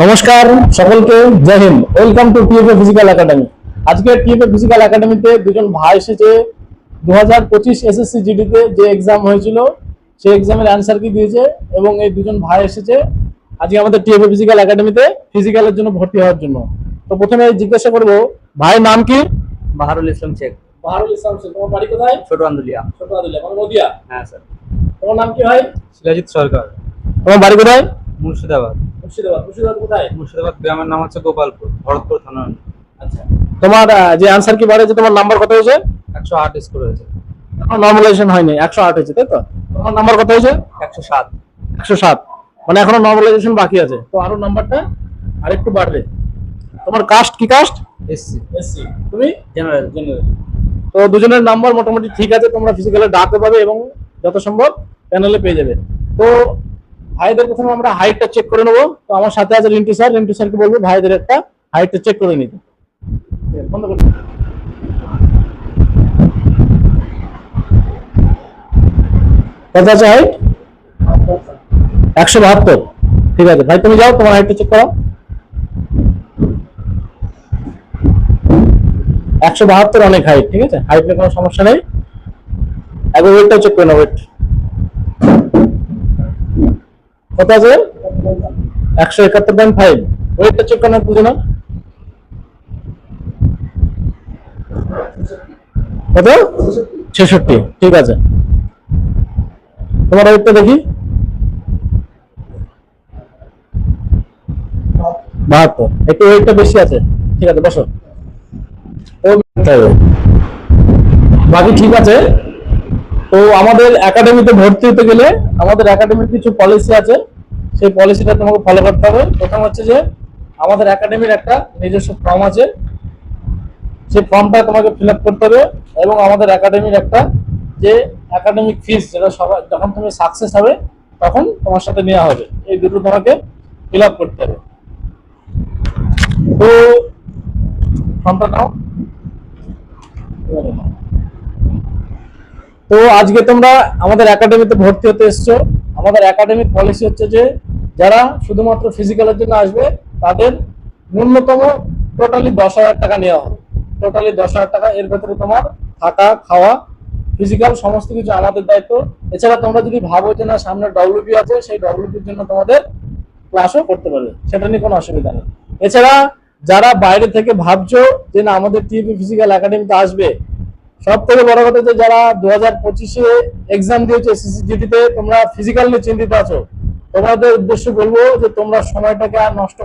নমস্কার সকলকে, Jai Hind. Welcome to TFA physical academy. আজকে টিএফএ ফিজিক্যাল একাডেমিতে দুজন ভাই এসেছে 2025 এসএসসি জিডিতে যে এক্সাম হয়েছিল সেই এক্সামের অ্যান্সার কি দিয়েছে, এবং এই দুজন ভাই এসেছে আজকে আমাদের টিএফএ ফিজিক্যাল একাডেমিতে ফিজিক্যালের জন্য ভর্তি হওয়ার জন্য। তো প্রথমে জিজ্ঞাসা করবো, ভাইয়ের নাম কি? বাহারুল ইসলাম শেখ। বাহারুল ইসলাম শেখ। তোমার বাড়ি কোথায়? ছোট আন্দুলিয়া। ছোট আন্দুলিয়া মানে নদিয়া? হ্যাঁ স্যার। তোমার নাম কি ভাই? সিরাজিত সরকার। তোমার বাড়ি কোথায়? মুর্শিদাবাদ। মুর্শিদাবাদ। মুর্শিদাবাদ কোথায়? মুর্শিদাবাদ গ্রামের নাম হচ্ছে গোপালপুর, ভরতপুর থানা। আচ্ছা, তোমার যে আনসার কি বাড়িয়েছে, তোমার নাম্বার কত হয়েছে? 108 স্কোর হয়েছে। নর্মালাইজেশন হয়নি, 108 হয়েছে, তাই তো? তোমার নাম্বার কত হয়েছে? 107। 107, মানে এখনো নর্মালাইজেশন বাকি আছে, তো আরো নাম্বারটা আরেকটু বাড়বে। তোমার কাস্ট কি? Caste SC. এসসি। তুমি? জেনারেল। জেনারেল। তো দুজনের নাম্বার মোটামুটি ঠিক আছে, তোমরা ফিজিক্যালে ডাকতে পাবে এবং যত সম্ভব প্যানেলে পেয়ে যাবে। তো ভাইদের প্রথমে আমরা হাইটটা চেক করে নেবো। তো আমার সাথে আছে রিন্টু স্যার। রিন্টু স্যারকে বলবো ভাইদের একটা হাইটটা চেক করে নিতে। বন্ধ করুন। কত আছে হাইট? 172। ঠিক আছে ভাই, তুমি যাও, তোমার হাইটটা চেক করো। 172 অনেক হাইট, ঠিক আছে, হাইট নিয়ে কোনো সমস্যা নেই। একবার ওয়েটটা চেক করে নাও। ওয়েট কত আছে? 171.5। ওয়েটটা চেক করে নাও, বুঝে নাও। কত? 66। ঠিক আছে, তোমার ওয়েটটা দেখি। 72, একটু ওয়েটটা বেশি আছে। ঠিক আছে, বসো। বাকি ঠিক আছে। তো আমাদের একাডেমিতে ভর্তি হতে গেলে আমাদের একাডেমির কিছু পলিসি আছে, সেই পলিসিটা তোমাকে ফলো করতে হবে। প্রথম হচ্ছে যে আমাদের একাডেমির একটা নিজস্ব ফর্ম আছে, সেই ফর্মটা তোমাকে ফিল আপ করতে হবে, এবং আমাদের একাডেমির একটা যে একাডেমিক ফিস, যেটা সবাই যখন তুমি সাকসেস হবে তখন তোমার সাথে নেওয়া হবে, এই দুটো তোমাকে ফিল আপ করতে হবে। তো ফর্মটা নাও। তো আজকে তোমরা আমাদের একাডেমিতে ভর্তি হতে এসছো। আমাদের একাডেমিক পলিসি হচ্ছে যে যারা শুধুমাত্র ফিজিক্যালের জন্য আসবে তাদের ন্যূনতম টোটালি 10,000 টাকা নেওয়া হবে। টোটালি 10,000 টাকা, এর ভেতরে তোমার থাকা, খাওয়া, ফিজিক্যাল সমস্ত কিছু আমাদের দায়িত্ব। এছাড়া তোমরা যদি ভাবো যে না সামনে ডব্লিউপি আছে, সেই ডব্লিউপির জন্য তোমাদের ক্লাসও করতে পারবে, সেটা নিয়ে কোনো অসুবিধা নেই। এছাড়া যারা বাইরে থেকে ভাবছো যে না আমাদের টিএফএ ফিজিক্যাল একাডেমিতে আসবে, সব থেকে বড় কথা যে যারা 2025-এ এক্সাম দিয়েছো এসএসসি জিডিতে, তোমরা ফিজিক্যাল নিয়ে চিন্তিত আছো, তোমাদের উদ্দেশ্য বলবো যে তোমরা সময়টাকে আর নষ্ট